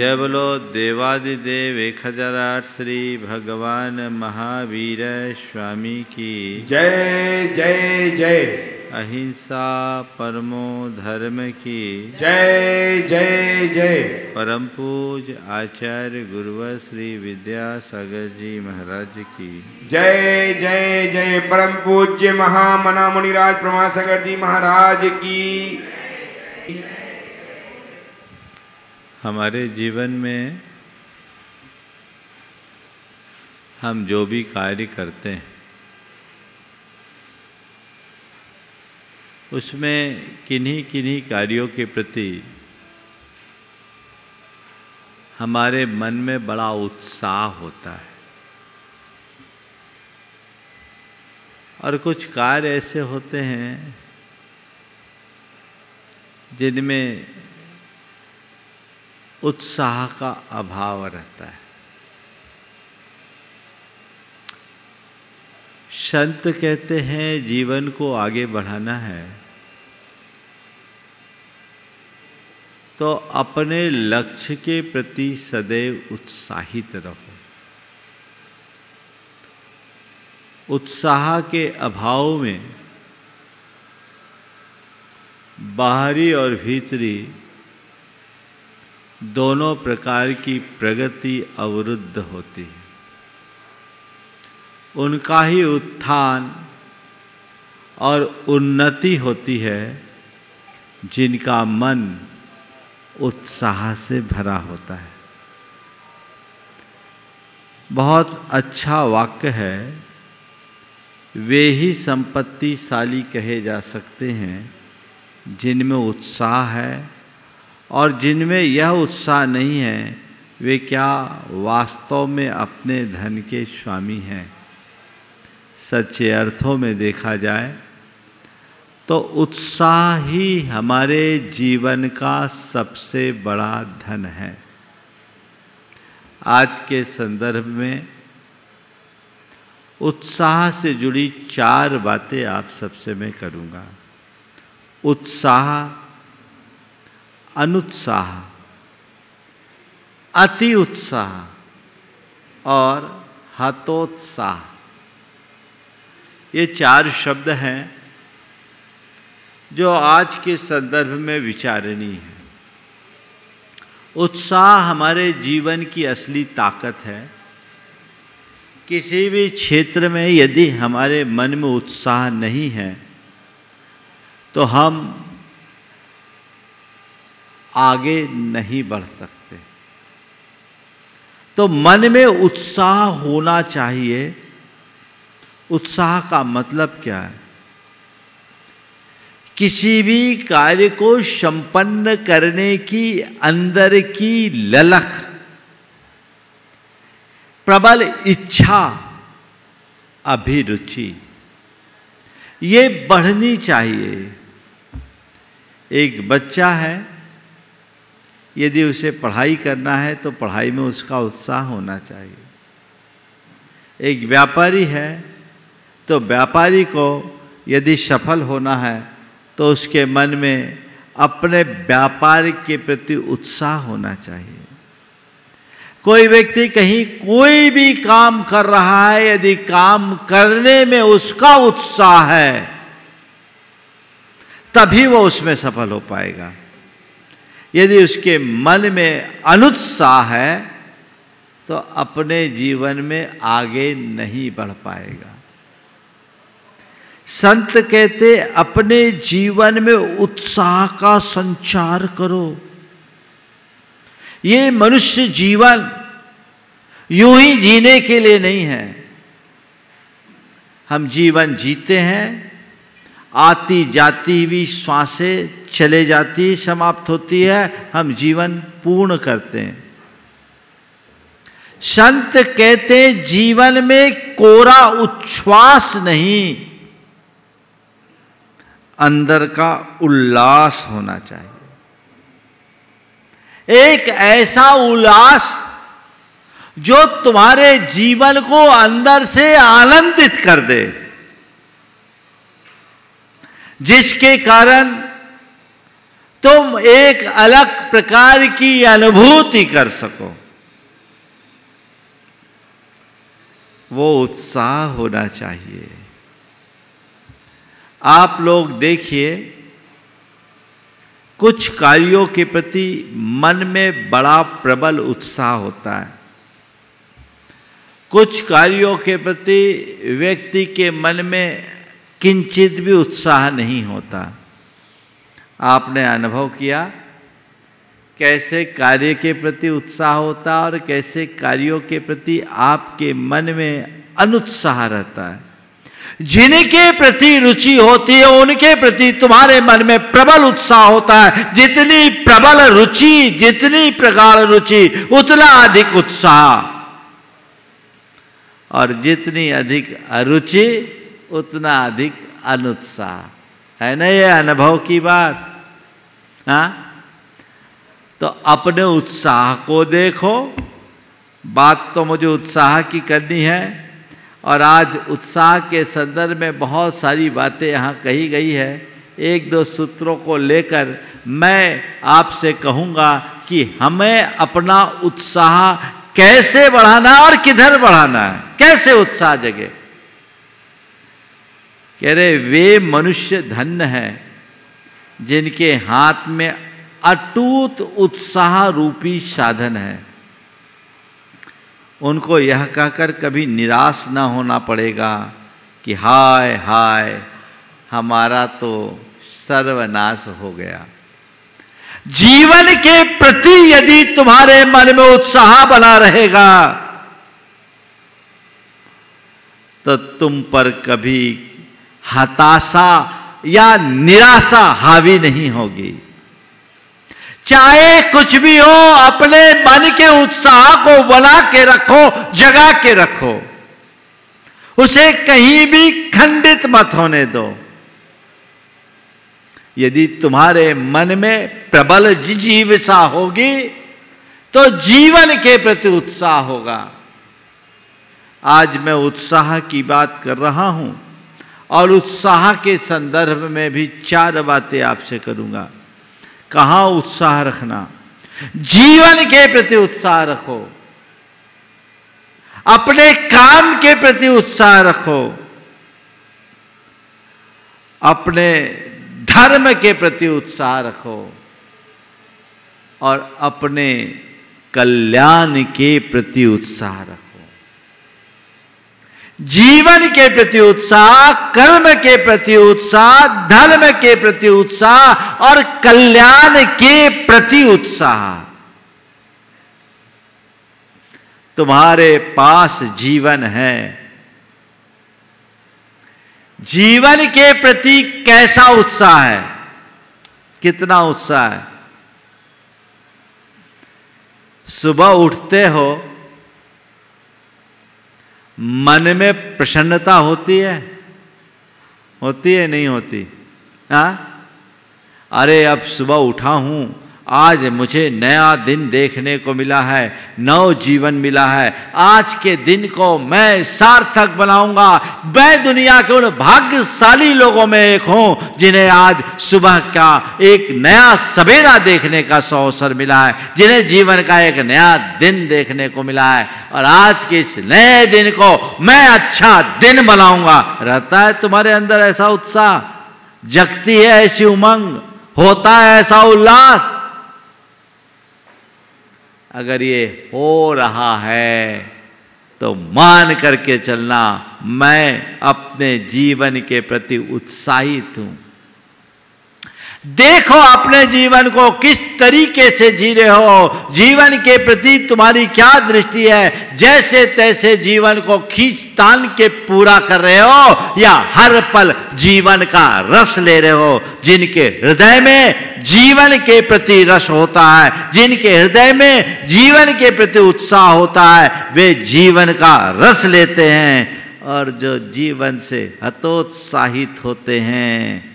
जय बोलो देवादिदेव 1008 श्री भगवान महावीर स्वामी की जय जय जय। अहिंसा परमो धर्म की जय जय जय। परम पूज्य आचार्य गुरुवर श्री विद्यासागर जी महाराज की जय जय जय। परम पूज्य महामना मुनिराज प्रमासागर जी महाराज की। हमारे जीवन में हम जो भी कार्य करते हैं उसमें किन्हीं किन्हीं कार्यों के प्रति हमारे मन में बड़ा उत्साह होता है और कुछ कार्य ऐसे होते हैं जिनमें उत्साह का अभाव रहता है। संत कहते हैं जीवन को आगे बढ़ाना है तो अपने लक्ष्य के प्रति सदैव उत्साहित रहो। उत्साह के अभाव में बाहरी और भीतरी दोनों प्रकार की प्रगति अवरुद्ध होती है। उनका ही उत्थान और उन्नति होती है जिनका मन उत्साह से भरा होता है। बहुत अच्छा वाक्य है, वे ही संपत्तिशाली कहे जा सकते हैं जिनमें उत्साह है, और जिनमें यह उत्साह नहीं है वे क्या वास्तव में अपने धन के स्वामी हैं। सच्चे अर्थों में देखा जाए तो उत्साह ही हमारे जीवन का सबसे बड़ा धन है। आज के संदर्भ में उत्साह से जुड़ी 4 बातें आप सबसे मैं करूँगा। उत्साह, अनुत्साह, अति उत्साह और हतोत्साह, ये 4 शब्द हैं जो आज के संदर्भ में विचारणीय है। उत्साह हमारे जीवन की असली ताकत है। किसी भी क्षेत्र में यदि हमारे मन में उत्साह नहीं है तो हम आगे नहीं बढ़ सकते। तो मन में उत्साह होना चाहिए। उत्साह का मतलब क्या है? किसी भी कार्य को संपन्न करने की अंदर की ललक, प्रबल इच्छा, अभिरुचि, ये बढ़नी चाहिए। एक बच्चा है, यदि उसे पढ़ाई करना है तो पढ़ाई में उसका उत्साह होना चाहिए। एक व्यापारी है तो व्यापारी को यदि सफल होना है तो उसके मन में अपने व्यापार के प्रति उत्साह होना चाहिए। कोई व्यक्ति कहीं कोई भी काम कर रहा है, यदि काम करने में उसका उत्साह है तभी वो उसमें सफल हो पाएगा। यदि उसके मन में अनुत्साह है तो अपने जीवन में आगे नहीं बढ़ पाएगा। संत कहते अपने जीवन में उत्साह का संचार करो। ये मनुष्य जीवन यूं ही जीने के लिए नहीं है। हम जीवन जीते हैं, आती जाती हुई श्वासें चले जाती, समाप्त होती है, हम जीवन पूर्ण करते हैं। संत कहते जीवन में कोरा उच्छ्वास नहीं, अंदर का उल्लास होना चाहिए। एक ऐसा उल्लास जो तुम्हारे जीवन को अंदर से आनंदित कर दे, जिसके कारण तुम एक अलग प्रकार की अनुभूति कर सको, वो उत्साह होना चाहिए। आप लोग देखिए, कुछ कार्यों के प्रति मन में बड़ा प्रबल उत्साह होता है, कुछ कार्यों के प्रति व्यक्ति के मन में किंचित भी उत्साह नहीं होता। आपने अनुभव किया कैसे कार्य के प्रति उत्साह होता है और कैसे कार्यों के प्रति आपके मन में अनुत्साह रहता है। जिनके प्रति रुचि होती है उनके प्रति तुम्हारे मन में प्रबल उत्साह होता है। जितनी प्रबल रुचि, जितनी प्रगाढ़ रुचि, उतना अधिक उत्साह, और जितनी अधिक अरुचि उतना अधिक अनुत्साह। है ना ये अनुभव की बात? हाँ, तो अपने उत्साह को देखो। बात तो मुझे उत्साह की करनी है, और आज उत्साह के संदर्भ में बहुत सारी बातें यहाँ कही गई है। एक दो सूत्रों को लेकर मैं आपसे कहूँगा कि हमें अपना उत्साह कैसे बढ़ाना और किधर बढ़ाना है, कैसे उत्साह जगे। कह रहे वे मनुष्य धन्य हैं जिनके हाथ में अटूट उत्साह रूपी साधन है। उनको यह कहकर कभी निराश न होना पड़ेगा कि हाय हाय हमारा तो सर्वनाश हो गया। जीवन के प्रति यदि तुम्हारे मन में उत्साह बना रहेगा तो तुम पर कभी हताशा या निराशा हावी नहीं होगी। चाहे कुछ भी हो, अपने मन के उत्साह को बना के रखो, जगा के रखो, उसे कहीं भी खंडित मत होने दो। यदि तुम्हारे मन में प्रबल जिजीविषा होगी तो जीवन के प्रति उत्साह होगा। आज मैं उत्साह की बात कर रहा हूं और उत्साह के संदर्भ में भी 4 बातें आपसे करूंगा। कहां उत्साह रखना? जीवन के प्रति उत्साह रखो, अपने काम के प्रति उत्साह रखो, अपने धर्म के प्रति उत्साह रखो, और अपने कल्याण के प्रति उत्साह रखो। जीवन के प्रति उत्साह, कर्म के प्रति उत्साह, धर्म के प्रति उत्साह और कल्याण के प्रति उत्साह। तुम्हारे पास जीवन है, जीवन के प्रति कैसा उत्साह है, कितना उत्साह है? सुबह उठते हो, मन में प्रसन्नता होती है? होती है नहीं होती? हाँ, अरे अब सुबह उठा हूं, आज मुझे नया दिन देखने को मिला है, नव जीवन मिला है। आज के दिन को मैं सार्थक बनाऊंगा। मैं दुनिया के उन भाग्यशाली लोगों में एक हूं जिन्हें आज सुबह का एक नया सवेरा देखने का अवसर मिला है, जिन्हें जीवन का एक नया दिन देखने को मिला है, और आज के इस नए दिन को मैं अच्छा दिन बनाऊंगा। रहता है तुम्हारे अंदर ऐसा उत्साह? जगती है ऐसी उमंग? होता है ऐसा उल्लास? अगर ये हो रहा है तो मान करके चलना, मैं अपने जीवन के प्रति उत्साहित हूं। देखो अपने जीवन को किस तरीके से जी रहे हो, जीवन के प्रति तुम्हारी क्या दृष्टि है। जैसे तैसे जीवन को खींच तान के पूरा कर रहे हो, या हर पल जीवन का रस ले रहे हो। जिनके हृदय में जीवन के प्रति रस होता है, जिनके हृदय में जीवन के प्रति उत्साह होता है, वे जीवन का रस लेते हैं। और जो जीवन से हतोत्साहित होते हैं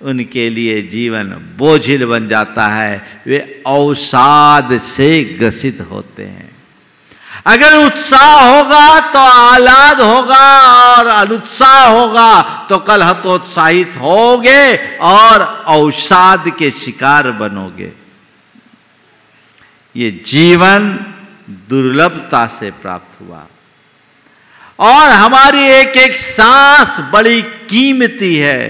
उनके लिए जीवन बोझिल बन जाता है, वे अवसाद से ग्रसित होते हैं। अगर उत्साह होगा तो आह्लाद होगा, और अनुत्साह होगा तो कल हतोत्साहित होगे और अवसाद के शिकार बनोगे। ये जीवन दुर्लभता से प्राप्त हुआ, और हमारी एक एक सांस बड़ी कीमती है।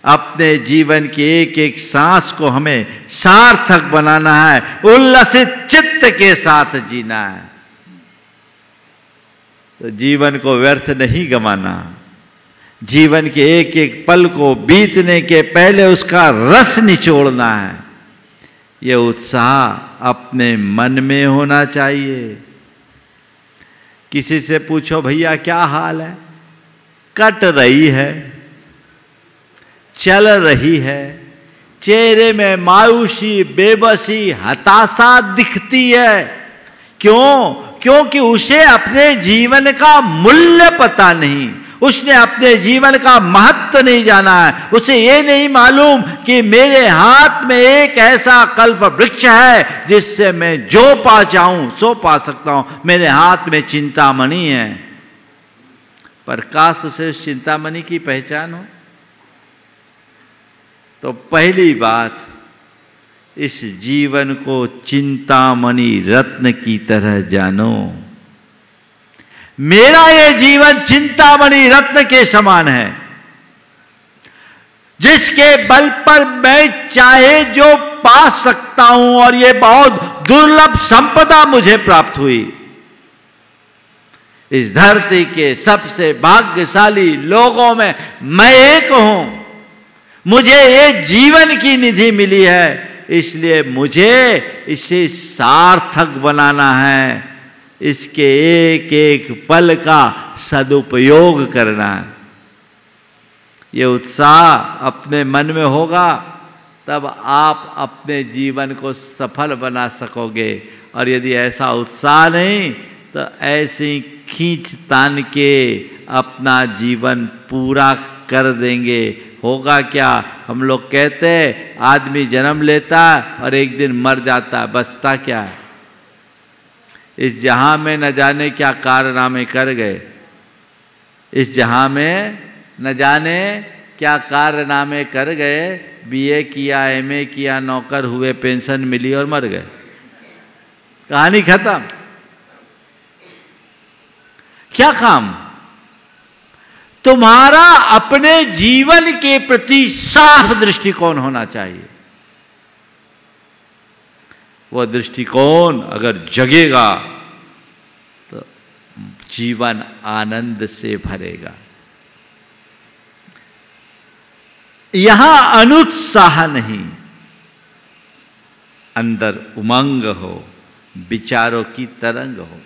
अपने जीवन की एक एक सांस को हमें सार्थक बनाना है, उल्लसित चित्त के साथ जीना है। तो जीवन को व्यर्थ नहीं गंवाना, जीवन के एक एक पल को बीतने के पहले उसका रस निचोड़ना है। यह उत्साह अपने मन में होना चाहिए। किसी से पूछो भैया क्या हाल है, कट रही है, चल रही है, चेहरे में मायूसी, बेबसी, हताशा दिखती है। क्यों? क्योंकि उसे अपने जीवन का मूल्य पता नहीं, उसने अपने जीवन का महत्व नहीं जाना है। उसे ये नहीं मालूम कि मेरे हाथ में एक ऐसा कल्प वृक्ष है जिससे मैं जो पा चाहूं सो पा सकता हूं। मेरे हाथ में चिंतामणि है, पर काश उसे उस चिंतामणि की पहचान हो। तो पहली बात, इस जीवन को चिंतामणि रत्न की तरह जानो। मेरा ये जीवन चिंतामणि रत्न के समान है, जिसके बल पर मैं चाहे जो पा सकता हूं, और ये बहुत दुर्लभ संपदा मुझे प्राप्त हुई। इस धरती के सबसे भाग्यशाली लोगों में मैं एक हूं। मुझे ये जीवन की निधि मिली है, इसलिए मुझे इसे सार्थक बनाना है। इसके एक एक पल का सदुपयोग करना है। ये उत्साह अपने मन में होगा तब आप अपने जीवन को सफल बना सकोगे। और यदि ऐसा उत्साह नहीं तो ऐसे ही खींच तान के अपना जीवन पूरा कर देंगे। होगा क्या? हम लोग कहते हैं आदमी जन्म लेता है और एक दिन मर जाता है, बचता क्या है? इस जहां में न जाने क्या कारनामे कर गए, इस जहां में न जाने क्या कारनामे कर गए। बीए किया, एमए किया, नौकर हुए, पेंशन मिली और मर गए, कहानी खत्म। क्या काम? तुम्हारा अपने जीवन के प्रति साफ दृष्टिकोण होना चाहिए। वह दृष्टिकोण अगर जगेगा तो जीवन आनंद से भरेगा। यहां अनुत्साह नहीं, अंदर उमंग हो, विचारों की तरंग हो।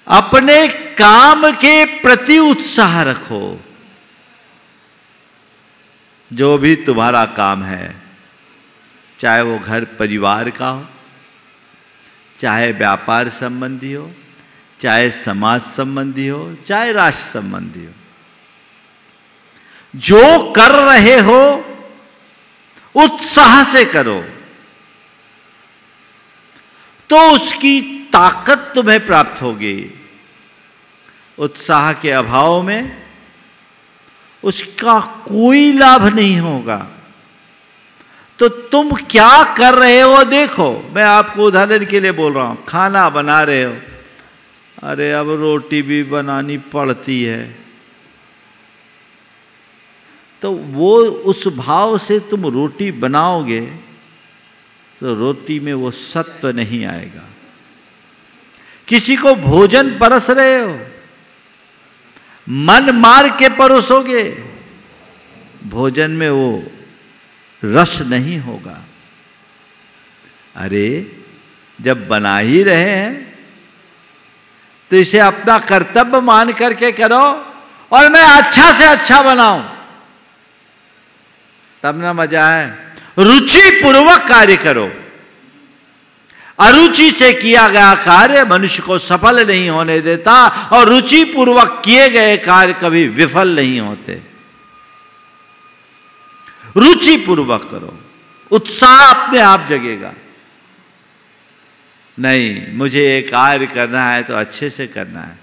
अपने काम के प्रति उत्साह रखो। जो भी तुम्हारा काम है, चाहे वो घर परिवार का हो, चाहे व्यापार संबंधी हो, चाहे समाज संबंधी हो, चाहे राष्ट्र संबंधी हो, जो कर रहे हो उत्साह से करो तो उसकी ताकत तुम्हें प्राप्त होगी। उत्साह के अभाव में उसका कोई लाभ नहीं होगा। तो तुम क्या कर रहे हो देखो। मैं आपको उदाहरण के लिए बोल रहा हूं, खाना बना रहे हो, अरे अब रोटी भी बनानी पड़ती है, तो वो उस भाव से तुम रोटी बनाओगे तो रोटी में वो सत्व नहीं आएगा। किसी को भोजन परस रहे हो, मन मार के परोसोगे, भोजन में वो रस नहीं होगा। अरे जब बना ही रहे हैं तो इसे अपना कर्तव्य मान करके करो और मैं अच्छा से अच्छा बनाऊं, तब ना मजा है। रुचि पूर्वक कार्य करो। अरुचि से किया गया कार्य मनुष्य को सफल नहीं होने देता, और रुचि पूर्वक किए गए कार्य कभी विफल नहीं होते। रुचि पूर्वक करो, उत्साह अपने आप जगेगा। नहीं, मुझे ये कार्य करना है तो अच्छे से करना है।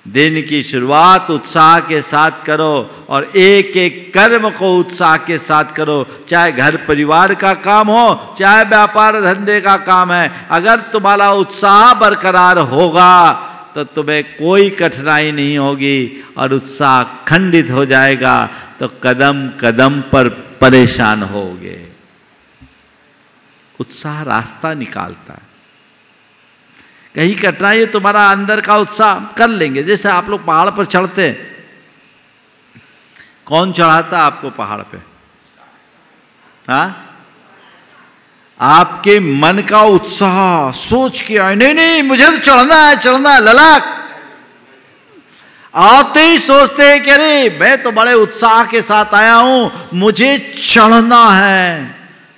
दिन की शुरुआत उत्साह के साथ करो और एक एक कर्म को उत्साह के साथ करो, चाहे घर परिवार का काम हो, चाहे व्यापार धंधे का काम है। अगर तुम्हारा उत्साह बरकरार होगा तो तुम्हें कोई कठिनाई नहीं होगी, और उत्साह खंडित हो जाएगा तो कदम कदम पर परेशान होगे। उत्साह रास्ता निकालता है। कहीं कठिनाई तुम्हारा अंदर का उत्साह कर लेंगे। जैसे आप लोग पहाड़ पर चढ़ते, कौन चढ़ाता आपको पहाड़ पे? हाँ, आपके मन का उत्साह सोच के आए, नहीं नहीं मुझे तो चढ़ना है ललाक। आते ही सोचते हैं कि अरे मैं तो बड़े उत्साह के साथ आया हूं, मुझे चढ़ना है।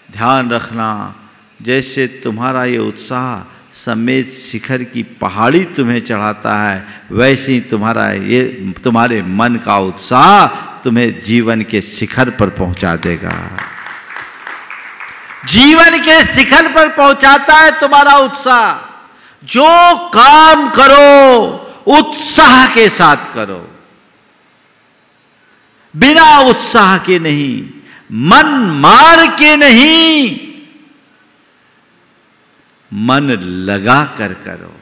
ध्यान रखना, जैसे तुम्हारा ये उत्साह समेत शिखर की पहाड़ी तुम्हें चढ़ाता है, वैसे ही तुम्हारे मन का उत्साह तुम्हें जीवन के शिखर पर पहुंचा देगा। जीवन के शिखर पर पहुंचाता है तुम्हारा उत्साह। जो काम करो उत्साह के साथ करो, बिना उत्साह के नहीं, मन मार के नहीं, मन लगा कर करो।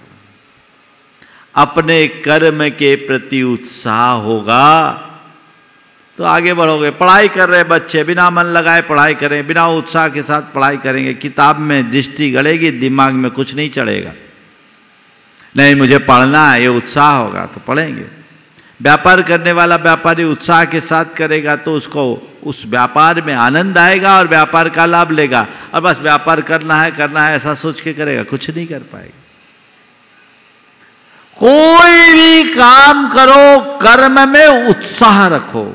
अपने कर्म के प्रति उत्साह होगा तो आगे बढ़ोगे। पढ़ाई कर रहे बच्चे बिना मन लगाए पढ़ाई करें, बिना उत्साह के साथ पढ़ाई करेंगे, किताब में दृष्टि गड़ेगी, दिमाग में कुछ नहीं चढ़ेगा। नहीं मुझे पढ़ना है, ये उत्साह होगा तो पढ़ेंगे। व्यापार करने वाला व्यापारी उत्साह के साथ करेगा तो उसको उस व्यापार में आनंद आएगा और व्यापार का लाभ लेगा। और बस व्यापार करना है ऐसा सोच के करेगा, कुछ नहीं कर पाएगा। कोई भी काम करो, कर्म में उत्साह रखो।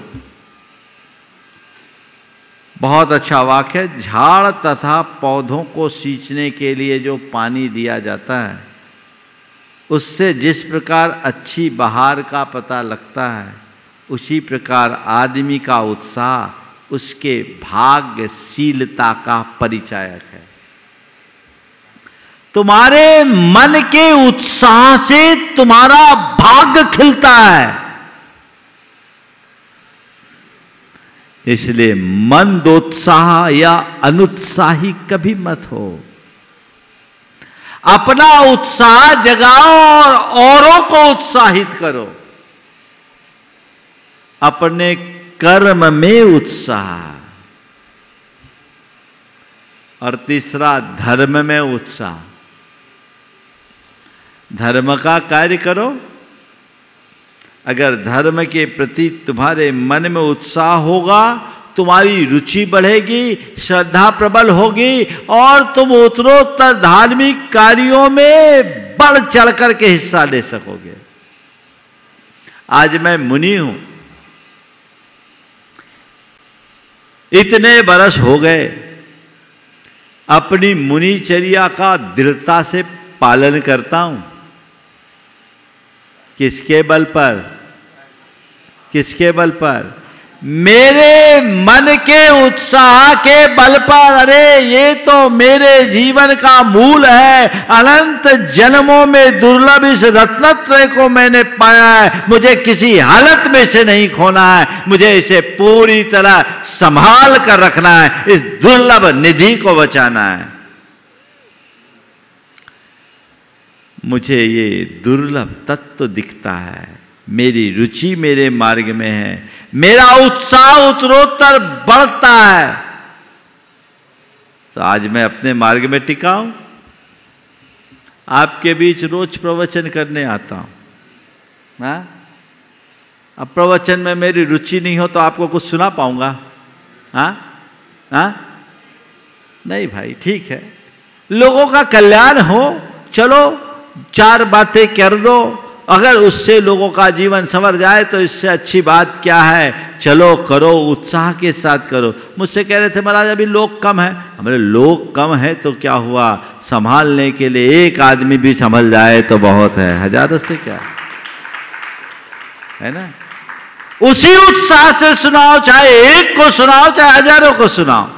बहुत अच्छा वाक्य है, झाड़ तथा पौधों को सींचने के लिए जो पानी दिया जाता है, उससे जिस प्रकार अच्छी बहार का पता लगता है, उसी प्रकार आदमी का उत्साह उसके भाग्यशीलता का परिचायक है। तुम्हारे मन के उत्साह से तुम्हारा भाग्य खिलता है। इसलिए मंदोत्साह या अनुत्साही कभी मत हो। अपना उत्साह जगाओ और औरों को उत्साहित करो। अपने कर्म में उत्साह, और तीसरा धर्म में उत्साह। धर्म का कार्य करो। अगर धर्म के प्रति तुम्हारे मन में उत्साह होगा, तुम्हारी रुचि बढ़ेगी, श्रद्धा प्रबल होगी और तुम उत्तरोत्तर धार्मिक कार्यों में बढ़ चढ़ करके हिस्सा ले सकोगे। आज मैं मुनि हूं, इतने बरस हो गए, अपनी मुनिचर्या का दृढ़ता से पालन करता हूं। किसके बल पर? किसके बल पर? मेरे मन के उत्साह के बल पर। अरे ये तो मेरे जीवन का मूल है। अनंत जन्मों में दुर्लभ इस रत्नत्रय को मैंने पाया है, मुझे किसी हालत में से नहीं खोना है। मुझे इसे पूरी तरह संभाल कर रखना है, इस दुर्लभ निधि को बचाना है। मुझे ये दुर्लभ तत्व दिखता है, मेरी रुचि मेरे मार्ग में है, मेरा उत्साह उत्तरोत्तर बढ़ता है, तो आज मैं अपने मार्ग में टिका हूं। आपके बीच रोज प्रवचन करने आता हूं। हाँ? अब प्रवचन में मेरी रुचि नहीं हो तो आपको कुछ सुना पाऊंगा? हाँ? हाँ? नहीं भाई, ठीक है, लोगों का कल्याण हो, चलो चार बातें कर दो, अगर उससे लोगों का जीवन संवर जाए तो इससे अच्छी बात क्या है। चलो करो, उत्साह के साथ करो। मुझसे कह रहे थे महाराज अभी लोग कम है। हमारे लोग कम है तो क्या हुआ, संभालने के लिए एक आदमी भी संभल जाए तो बहुत है, हजारों से क्या है ना। उसी उत्साह से सुनाओ, चाहे एक को सुनाओ चाहे हजारों को सुनाओ।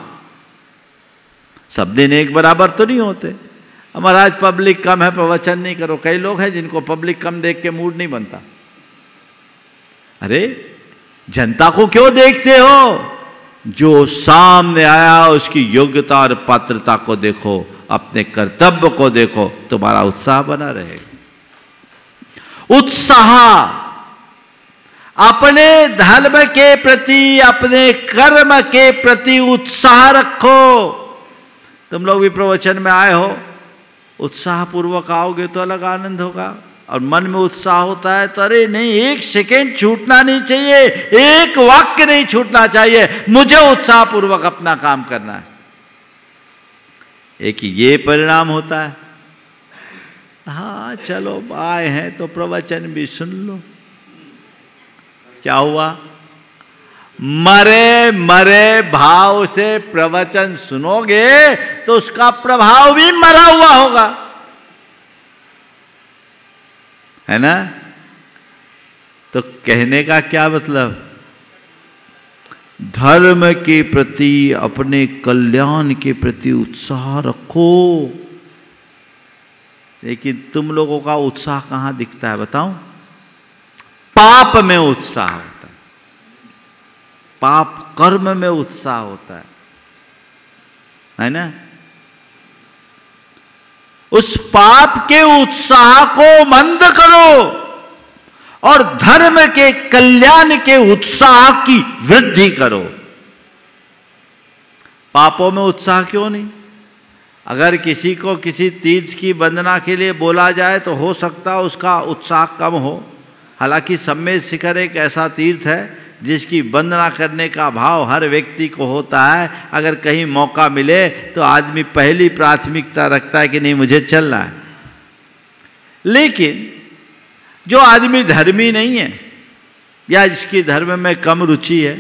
सब दिन एक बराबर तो नहीं होते। महाराज पब्लिक कम है, प्रवचन नहीं करो। कई लोग हैं जिनको पब्लिक कम देख के मूड नहीं बनता। अरे जनता को क्यों देखते हो? जो सामने आया उसकी योग्यता और पात्रता को देखो, अपने कर्तव्य को देखो, तुम्हारा उत्साह बना रहेगा। उत्साह अपने धर्म के प्रति, अपने कर्म के प्रति उत्साह रखो। तुम लोग भी प्रवचन में आए हो, उत्साह पूर्वक आओगे तो अलग आनंद होगा। और मन में उत्साह होता है तो अरे नहीं, एक सेकेंड छूटना नहीं चाहिए, एक वाक्य नहीं छूटना चाहिए, मुझे उत्साह पूर्वक अपना काम करना है। एक ये परिणाम होता है। हाँ चलो आए हैं तो प्रवचन भी सुन लो। क्या हुआ? मरे मरे भाव से प्रवचन सुनोगे तो उसका प्रभाव भी मरा हुआ होगा, है ना? तो कहने का क्या मतलब? धर्म के प्रति, अपने कल्याण के प्रति उत्साह रखो। लेकिन तुम लोगों का उत्साह कहां दिखता है बताऊं? पाप में उत्साह होता है, पाप कर्म में उत्साह होता है ना? उस पाप के उत्साह को मंद करो और धर्म के कल्याण के उत्साह की वृद्धि करो। पापों में उत्साह क्यों नहीं? अगर किसी को किसी तीर्थ की वंदना के लिए बोला जाए तो हो सकता है उसका उत्साह कम हो। हालांकि सम्मेद शिखर एक ऐसा तीर्थ है जिसकी वंदना करने का भाव हर व्यक्ति को होता है। अगर कहीं मौका मिले तो आदमी पहली प्राथमिकता रखता है कि नहीं मुझे चलना है। लेकिन जो आदमी धर्मी नहीं है या जिसकी धर्म में कम रुचि है,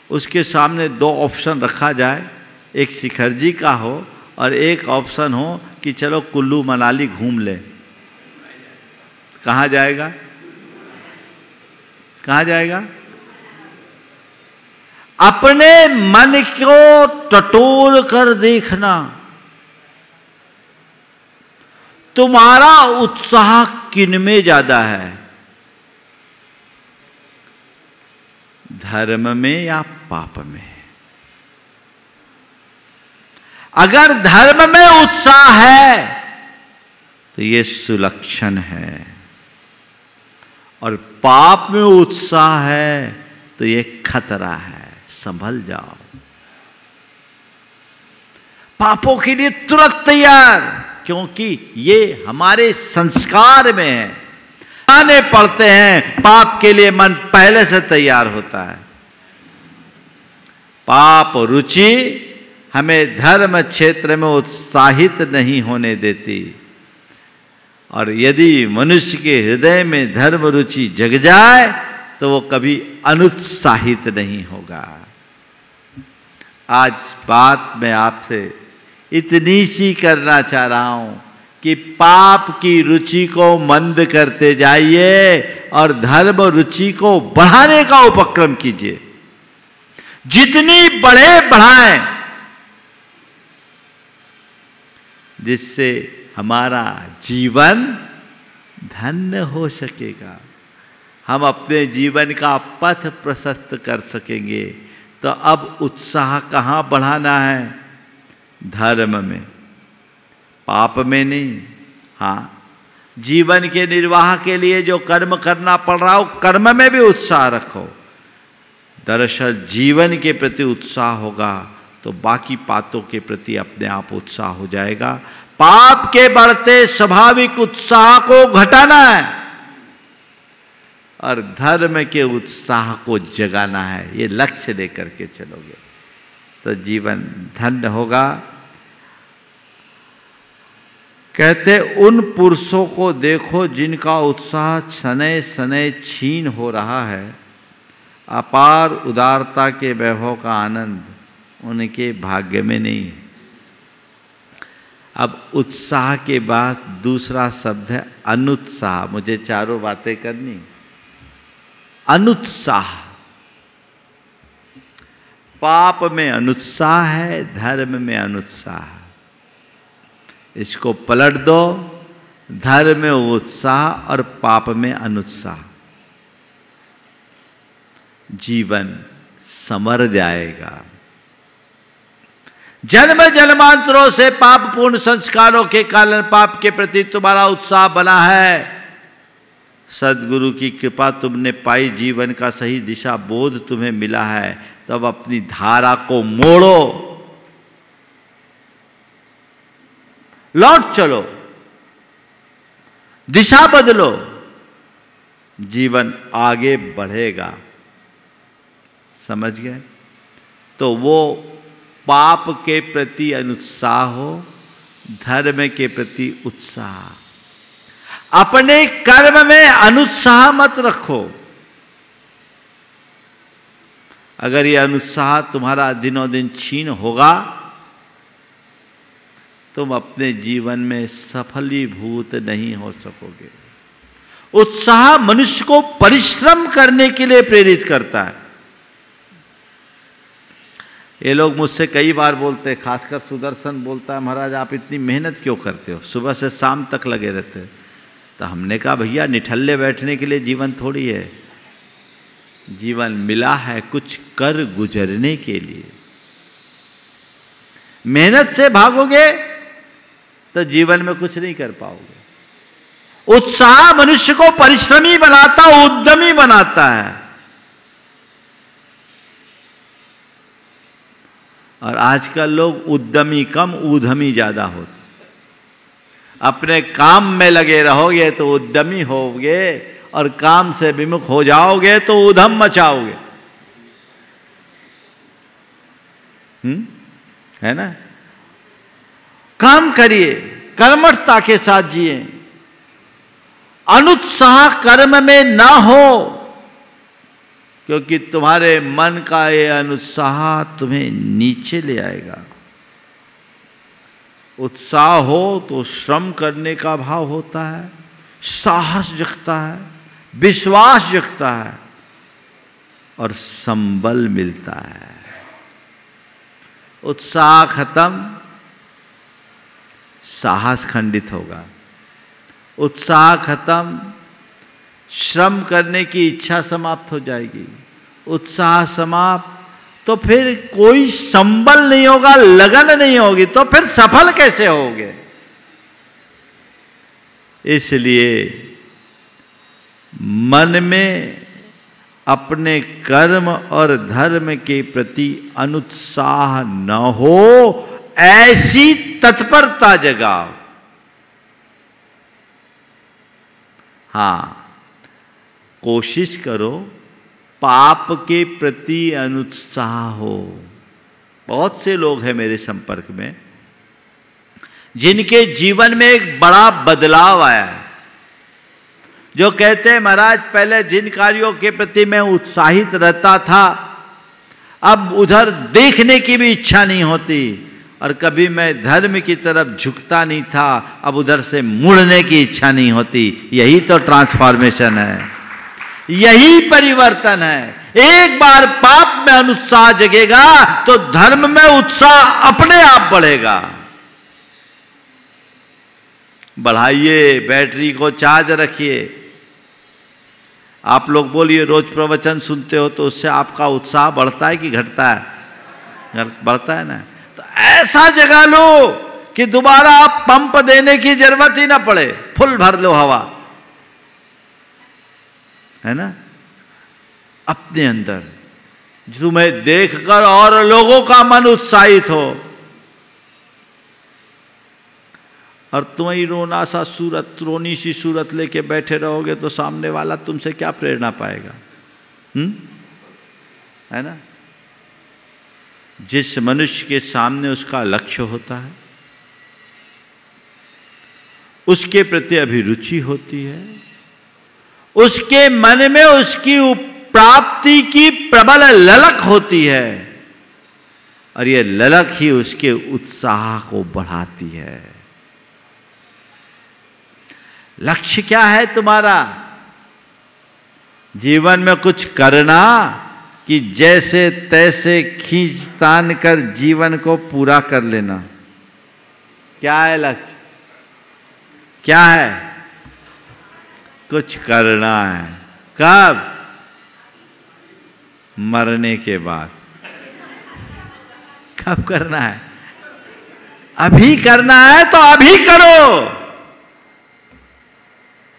उसके सामने दो ऑप्शन रखा जाए, एक शिखर जी का हो और एक ऑप्शन हो कि चलो कुल्लू मनाली घूम ले। कहाँ जाएगा? कहाँ जाएगा? अपने मन को टटोल कर देखना, तुम्हारा उत्साह किन में ज्यादा है, धर्म में या पाप में? अगर धर्म में उत्साह है तो ये सुलक्षण है, और पाप में उत्साह है तो ये खतरा है, संभल जाओ। पापों के लिए तुरंत तैयार, क्योंकि ये हमारे संस्कार में है। आने पड़ते हैं, पाप के लिए मन पहले से तैयार होता है। पाप रुचि हमें धर्म क्षेत्र में उत्साहित नहीं होने देती, और यदि मनुष्य के हृदय में धर्म रुचि जग जाए तो वो कभी अनुत्साहित नहीं होगा। आज बात मैं आपसे इतनी सी करना चाह रहा हूं कि पाप की रुचि को मंद करते जाइए और धर्म रुचि को बढ़ाने का उपक्रम कीजिए। जितनी बढ़ाएं, जिससे हमारा जीवन धन्य हो सकेगा, हम अपने जीवन का पथ प्रशस्त कर सकेंगे। तो अब उत्साह कहाँ बढ़ाना है? धर्म में, पाप में नहीं। हाँ, जीवन के निर्वाह के लिए जो कर्म करना पड़ रहा हो, कर्म में भी उत्साह रखो। दरअसल जीवन के प्रति उत्साह होगा तो बाकी बातों के प्रति अपने आप उत्साह हो जाएगा। पाप के बढ़ते स्वाभाविक उत्साह को घटाना है और धर्म के उत्साह को जगाना है। ये लक्ष्य लेकर के चलोगे तो जीवन धन्य होगा। कहते उन पुरुषों को देखो जिनका उत्साह शनै शनै क्षीण हो रहा है, अपार उदारता के वैभव का आनंद उनके भाग्य में नहीं है। अब उत्साह के बाद दूसरा शब्द है अनुत्साह। मुझे चारों बातें करनी। अनुत्साह, पाप में अनुत्साह है, धर्म में अनुत्साह। इसको पलट दो, धर्म में उत्साह और पाप में अनुत्साह, जीवन संवर जाएगा। जन्म जन्मांतरों से पापपूर्ण संस्कारों के कारण पाप के प्रति तुम्हारा उत्साह बना है। सद्गुरु की कृपा तुमने पाई, जीवन का सही दिशा बोध तुम्हें मिला है, तब अपनी धारा को मोड़ो, लौट चलो, दिशा बदलो, जीवन आगे बढ़ेगा। समझ गए? तो वो पाप के प्रति अनुत्साह हो, धर्म के प्रति उत्साह। अपने कर्म में अनुत्साह मत रखो। अगर ये अनुत्साह तुम्हारा दिनों दिन क्षीण होगा, तुम अपने जीवन में सफलीभूत नहीं हो सकोगे। उत्साह मनुष्य को परिश्रम करने के लिए प्रेरित करता है। ये लोग मुझसे कई बार बोलते हैं, खासकर सुदर्शन बोलता है, महाराज आप इतनी मेहनत क्यों करते हो, सुबह से शाम तक लगे रहते हो। तो हमने कहा भैया निठल्ले बैठने के लिए जीवन थोड़ी है, जीवन मिला है कुछ कर गुजरने के लिए। मेहनत से भागोगे तो जीवन में कुछ नहीं कर पाओगे। उत्साह मनुष्य को परिश्रमी बनाता, उद्यमी बनाता है। और आजकल लोग उद्यमी कम, उद्यमी ज्यादा होते। अपने काम में लगे रहोगे तो उद्यमी होगे, और काम से विमुख हो जाओगे तो उधम मचाओगे। है ना? काम करिए, कर्मठता के साथ जिए, अनुत्साह कर्म में ना हो, क्योंकि तुम्हारे मन का ये अनुत्साह तुम्हें नीचे ले आएगा। उत्साह हो तो श्रम करने का भाव होता है, साहस जगता है, विश्वास जगता है और संबल मिलता है। उत्साह खत्म, साहस खंडित होगा। उत्साह खत्म, श्रम करने की इच्छा समाप्त हो जाएगी। उत्साह समाप्त तो फिर कोई संबल नहीं होगा, लगन नहीं होगी, तो फिर सफल कैसे होगे? इसलिए मन में अपने कर्म और धर्म के प्रति अनुत्साह न हो, ऐसी तत्परता जगाओ। हाँ, कोशिश करो पाप के प्रति अनुत्साह हो। बहुत से लोग हैं मेरे संपर्क में जिनके जीवन में एक बड़ा बदलाव आया है, जो कहते हैं महाराज पहले जिन कार्यों के प्रति मैं उत्साहित रहता था, अब उधर देखने की भी इच्छा नहीं होती, और कभी मैं धर्म की तरफ झुकता नहीं था, अब उधर से मुड़ने की इच्छा नहीं होती। यही तो ट्रांसफॉर्मेशन है, यही परिवर्तन है। एक बार पाप में अनुत्साह जगेगा तो धर्म में उत्साह अपने आप बढ़ेगा। बढ़ाइए, बैटरी को चार्ज रखिए। आप लोग बोलिए, रोज प्रवचन सुनते हो तो उससे आपका उत्साह बढ़ता है कि घटता है? बढ़ता है ना। तो ऐसा जगा लो कि दोबारा आप पंप देने की जरूरत ही ना पड़े, फुल भर लो हवा, है ना। अपने अंदर तुम्हें देखकर और लोगों का मन उत्साहित हो, और तुम ही रोना सा सूरत, रोनी सी सूरत लेके बैठे रहोगे तो सामने वाला तुमसे क्या प्रेरणा पाएगा? है ना। जिस मनुष्य के सामने उसका लक्ष्य होता है, उसके प्रति अभिरुचि होती है, उसके मन में उसकी प्राप्ति की प्रबल ललक होती है, और यह ललक ही उसके उत्साह को बढ़ाती है। लक्ष्य क्या है तुम्हारा? जीवन में कुछ करना कि जैसे तैसे खींच तान कर जीवन को पूरा कर लेना? क्या है लक्ष्य? क्या है? कुछ करना है। कब? मरने के बाद। कब करना है? अभी करना है तो अभी करो।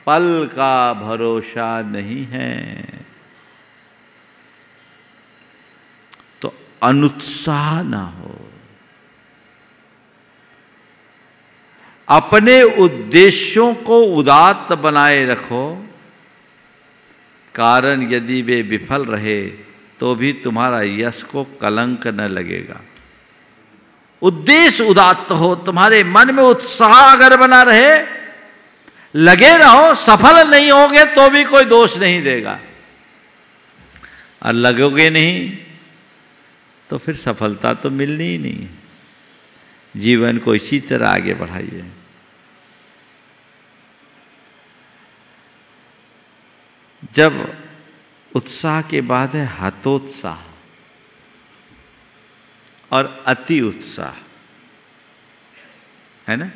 पल का भरोसा नहीं है। तो अनुत्साह ना हो। अपने उद्देश्यों को उदात्त बनाए रखो। कारण यदि वे विफल रहे तो भी तुम्हारा यश को कलंक न लगेगा। उद्देश्य उदात्त हो, तुम्हारे मन में उत्साह अगर बना रहे, लगे रहो, सफल नहीं होगे तो भी कोई दोष नहीं देगा। और लगोगे नहीं तो फिर सफलता तो मिलनी ही नहीं है। जीवन को इसी तरह आगे बढ़ाइए। जब उत्साह के बाद है हतोत्साह और अति उत्साह, है ना?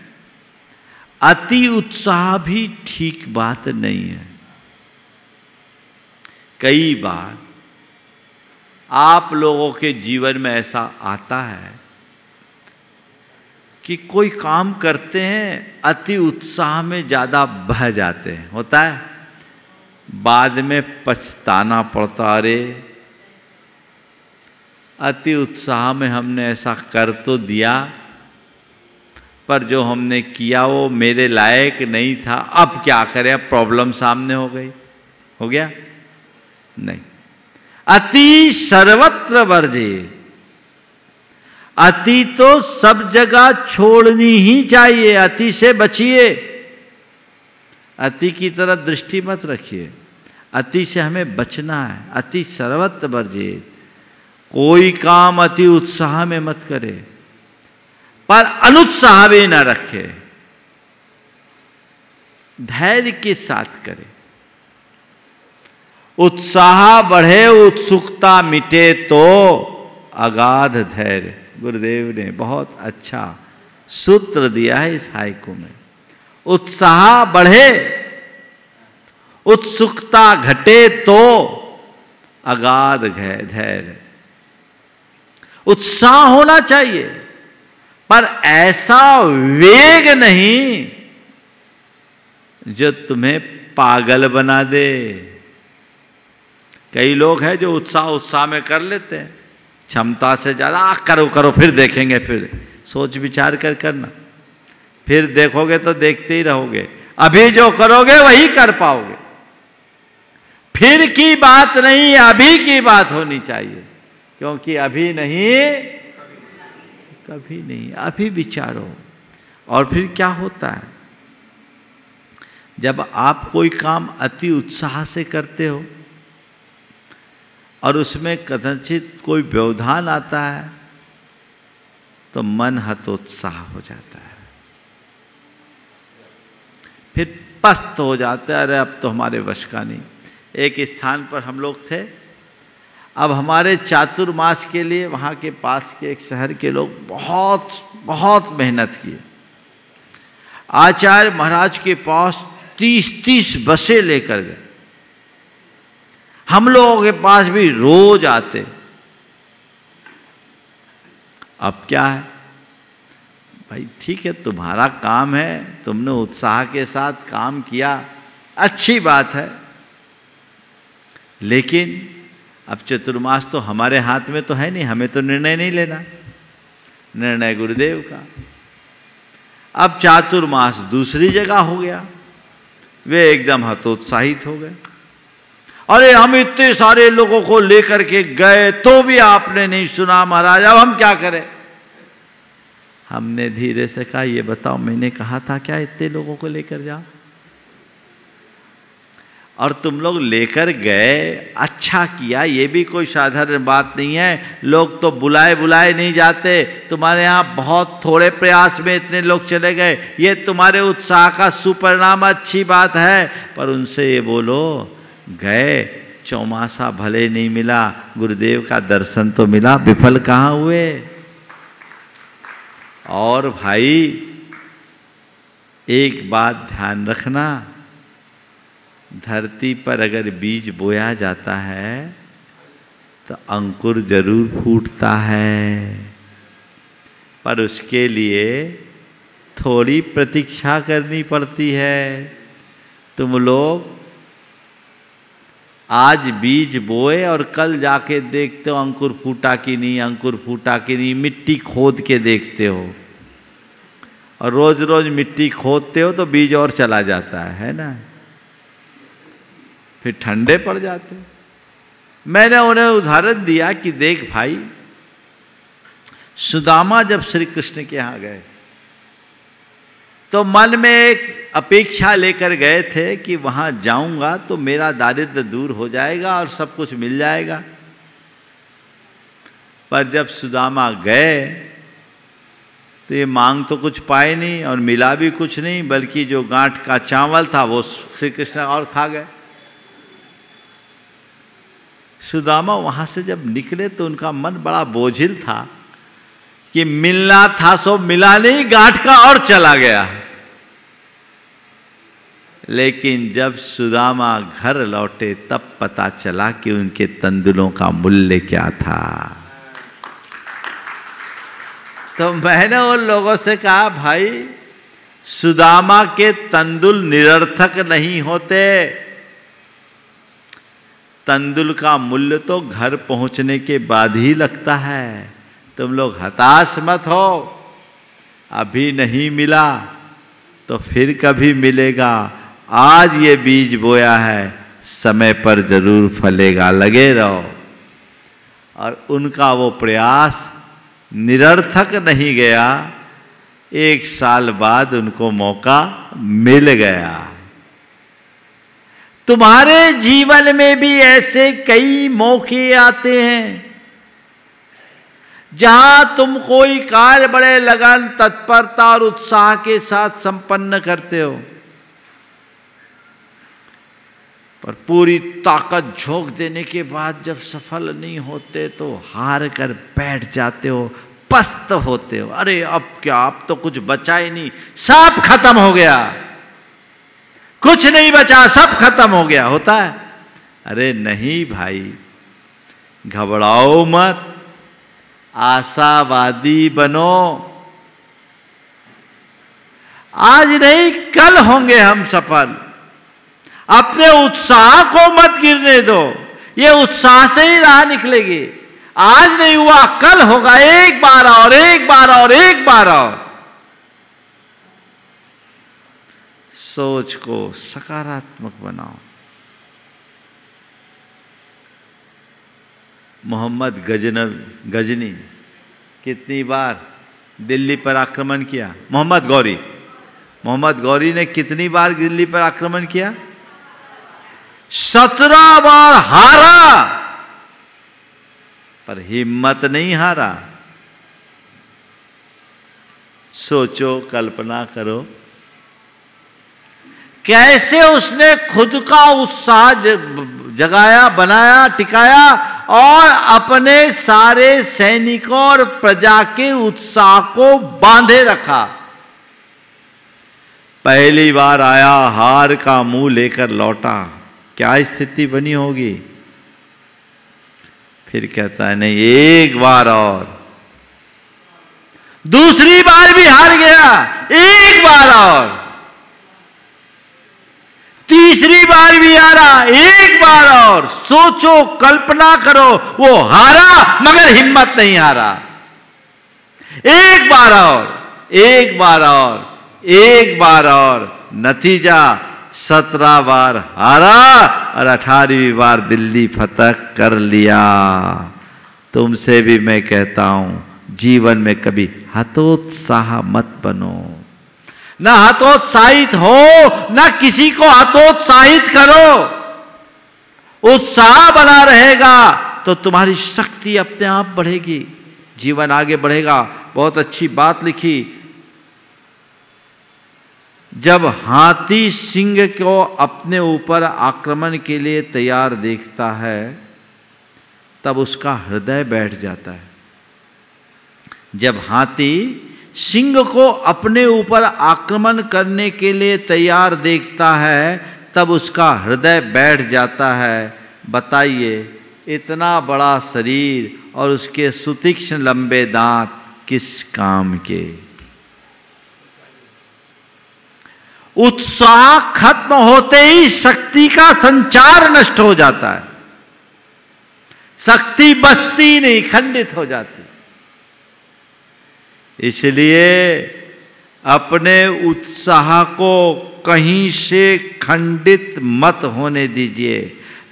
अति उत्साह भी ठीक बात नहीं है। कई बार आप लोगों के जीवन में ऐसा आता है कि कोई काम करते हैं, अति उत्साह में ज़्यादा बह जाते हैं। होता है, बाद में पछताना पड़ता, अरे अति उत्साह में हमने ऐसा कर तो दिया, पर जो हमने किया वो मेरे लायक नहीं था। अब क्या करें? अब प्रॉब्लम सामने हो गई। हो गया? नहीं। अति सर्वत्र वर्जित। अति तो सब जगह छोड़नी ही चाहिए। अति से बचिए। अति की तरफ दृष्टि मत रखिए। अति से हमें बचना है। अति सर्वत्र वर्जित। कोई काम अति उत्साह में मत करे, पर अनुत्साह भी न रखे। धैर्य के साथ करे। उत्साह बढ़े, उत्सुकता मिटे तो अगाध धैर्य। गुरुदेव ने बहुत अच्छा सूत्र दिया है इस हाइकू में। उत्साह बढ़े, उत्सुकता घटे तो अगाध धैर्य। उत्साह होना चाहिए, पर ऐसा वेग नहीं जो तुम्हें पागल बना दे। कई लोग हैं जो उत्साह में कर लेते हैं, क्षमता से ज्यादा। करो करो, फिर देखेंगे, फिर सोच विचार कर करना, फिर देखोगे तो देखते ही रहोगे। अभी जो करोगे वही कर पाओगे। फिर की बात नहीं, अभी की बात होनी चाहिए। क्योंकि अभी नहीं, कभी नहीं। अभी विचारो। और फिर क्या होता है, जब आप कोई काम अति उत्साह से करते हो और उसमें कदाचित कोई व्यवधान आता है, तो मन हतोत्साह हो जाता है। फिर पस्त हो जाता है, अरे अब तो हमारे वश का नहीं। एक स्थान पर हम लोग थे, अब हमारे चातुर्मास के लिए वहाँ के पास के एक शहर के लोग बहुत बहुत मेहनत किए। आचार्य महाराज के पास 30-30 बसें लेकर गए। हम लोगों के पास भी रोज आते। अब क्या है भाई, ठीक है, तुम्हारा काम है, तुमने उत्साह के साथ काम किया, अच्छी बात है, लेकिन अब चतुर्मास तो हमारे हाथ में तो है नहीं, हमें तो निर्णय नहीं लेना, निर्णय गुरुदेव का। अब चातुर्मास दूसरी जगह हो गया, वे एकदम हतोत्साहित हो गए। अरे हम इतने सारे लोगों को लेकर के गए तो भी आपने नहीं सुना महाराज, अब हम क्या करें? हमने धीरे से कहा, ये बताओ मैंने कहा था क्या इतने लोगों को लेकर जाओ? और तुम लोग लेकर गए, अच्छा किया, ये भी कोई साधारण बात नहीं है। लोग तो बुलाए बुलाए नहीं जाते, तुम्हारे यहाँ बहुत थोड़े प्रयास में इतने लोग चले गए, ये तुम्हारे उत्साह का सुपरिणाम, अच्छी बात है। पर उनसे ये बोलो, गए, चौमासा भले नहीं मिला, गुरुदेव का दर्शन तो मिला, विफल कहाँ हुए? और भाई एक बात ध्यान रखना, धरती पर अगर बीज बोया जाता है तो अंकुर जरूर फूटता है, पर उसके लिए थोड़ी प्रतीक्षा करनी पड़ती है। तुम लोग आज बीज बोए और कल जाके देखते हो अंकुर फूटा कि नहीं, अंकुर फूटा कि नहीं, मिट्टी खोद के देखते हो, और रोज रोज मिट्टी खोदते हो तो बीज और चला जाता है ना, फिर ठंडे पड़ जाते। मैंने उन्हें उदाहरण दिया कि देख भाई, सुदामा जब श्री कृष्ण के यहाँ गए तो मन में एक अपेक्षा लेकर गए थे कि वहां जाऊंगा तो मेरा दारिद्र्य दूर हो जाएगा और सब कुछ मिल जाएगा। पर जब सुदामा गए तो ये मांग तो कुछ पाए नहीं और मिला भी कुछ नहीं, बल्कि जो गांठ का चावल था वो श्री कृष्ण और खा गए। सुदामा वहां से जब निकले तो उनका मन बड़ा बोझिल था कि मिलना था सो मिला नहीं, गांठ का और चला गया। लेकिन जब सुदामा घर लौटे तब पता चला कि उनके तंदुलों का मूल्य क्या था। तो मैंने उन लोगों से कहा, भाई सुदामा के तंदुल निरर्थक नहीं होते, तंदुल का मूल्य तो घर पहुंचने के बाद ही लगता है। तुम लोग हताश मत हो, अभी नहीं मिला तो फिर कभी मिलेगा। आज ये बीज बोया है, समय पर जरूर फलेगा, लगे रहो। और उनका वो प्रयास निरर्थक नहीं गया, 1 साल बाद उनको मौका मिल गया। तुम्हारे जीवन में भी ऐसे कई मौके आते हैं जहां तुम कोई कार्य बड़े लगन, तत्परता और उत्साह के साथ संपन्न करते हो, पर पूरी ताकत झोंक देने के बाद जब सफल नहीं होते तो हार कर बैठ जाते हो, पस्त होते हो। अरे अब क्या, अब तो कुछ बचा ही नहीं, सब खत्म हो गया, कुछ नहीं बचा, सब खत्म हो गया, होता है। अरे नहीं भाई, घबराओ मत, आशावादी बनो। आज नहीं कल होंगे हम सफल। अपने उत्साह को मत गिरने दो, ये उत्साह से ही राह निकलेगी। आज नहीं हुआ कल होगा, एक बार और एक बार और एक बार और। सोच को सकारात्मक बनाओ। मोहम्मद गजनी कितनी बार दिल्ली पर आक्रमण किया? मोहम्मद गौरी ने कितनी बार दिल्ली पर आक्रमण किया? 17 बार हारा, पर हिम्मत नहीं हारा। सोचो, कल्पना करो कैसे उसने खुद का उत्साह जगाया, बनाया, टिकाया और अपने सारे सैनिकों और प्रजा के उत्साह को बांधे रखा। पहली बार आया, हार का मुंह लेकर लौटा, क्या स्थिति बनी होगी? फिर कहता है नहीं, एक बार और। दूसरी बार भी हार गया, एक बार और। तीसरी बार भी हारा, एक बार और। सोचो, कल्पना करो, वो हारा मगर हिम्मत नहीं हारा। एक बार और, एक बार और, एक बार और। नतीजा 17 बार हारा और 18वीं बार दिल्ली फतह कर लिया। तुमसे भी मैं कहता हूं, जीवन में कभी हतोत्साह मत बनो, ना हतोत्साहित हो, ना किसी को हतोत्साहित करो। उत्साह बना रहेगा तो तुम्हारी शक्ति अपने आप बढ़ेगी, जीवन आगे बढ़ेगा। बहुत अच्छी बात लिखी, जब हाथी सिंह को अपने ऊपर आक्रमण के लिए तैयार देखता है तब उसका हृदय बैठ जाता है। जब हाथी सिंह को अपने ऊपर आक्रमण करने के लिए तैयार देखता है, तब उसका हृदय बैठ जाता है। बताइए, इतना बड़ा शरीर और उसके सुतीक्ष्ण लंबे दांत किस काम के? उत्साह खत्म होते ही शक्ति का संचार नष्ट हो जाता है। शक्ति बचती नहीं, खंडित हो जाती। इसलिए अपने उत्साह को कहीं से खंडित मत होने दीजिए।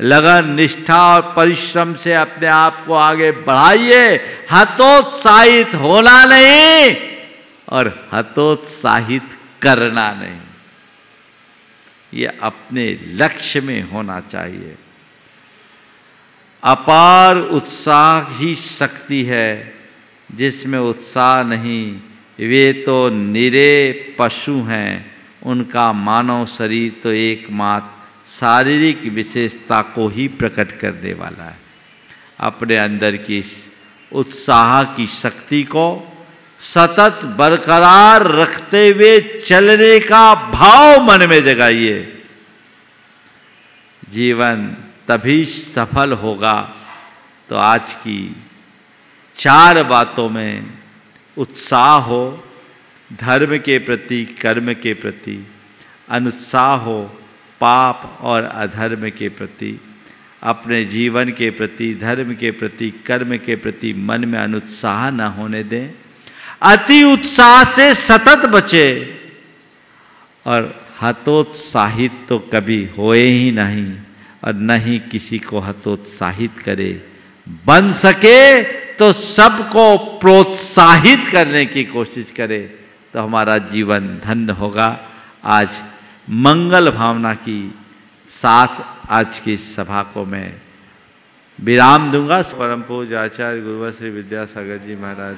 लगन, निष्ठा और परिश्रम से अपने आप को आगे बढ़ाइए। हतोत्साहित होना नहीं और हतोत्साहित करना नहीं। ये अपने लक्ष्य में होना चाहिए। अपार उत्साह ही शक्ति है। जिसमें उत्साह नहीं, वे तो निरे पशु हैं। उनका मानव शरीर तो एकमात्र शारीरिक विशेषता को ही प्रकट करने वाला है। अपने अंदर की इस उत्साह की शक्ति को सतत बरकरार रखते हुए चलने का भाव मन में जगाइए। जीवन तभी सफल होगा तो आज की 4 बातों में उत्साह हो, धर्म के प्रति, कर्म के प्रति, अनुत्साह हो पाप और अधर्म के प्रति, अपने जीवन के प्रति, धर्म के प्रति, कर्म के प्रति मन में अनुत्साह न होने दें। अति उत्साह से सतत बचे और हतोत्साहित तो कभी होए ही नहीं और न ही किसी को हतोत्साहित करे। बन सके तो सबको प्रोत्साहित करने की कोशिश करे तो हमारा जीवन धन्य होगा। आज मंगल भावना की साथ आज की सभा को मैं विराम दूंगा। परम पूज्य आचार्य गुरुवर श्री विद्यासागर जी महाराज।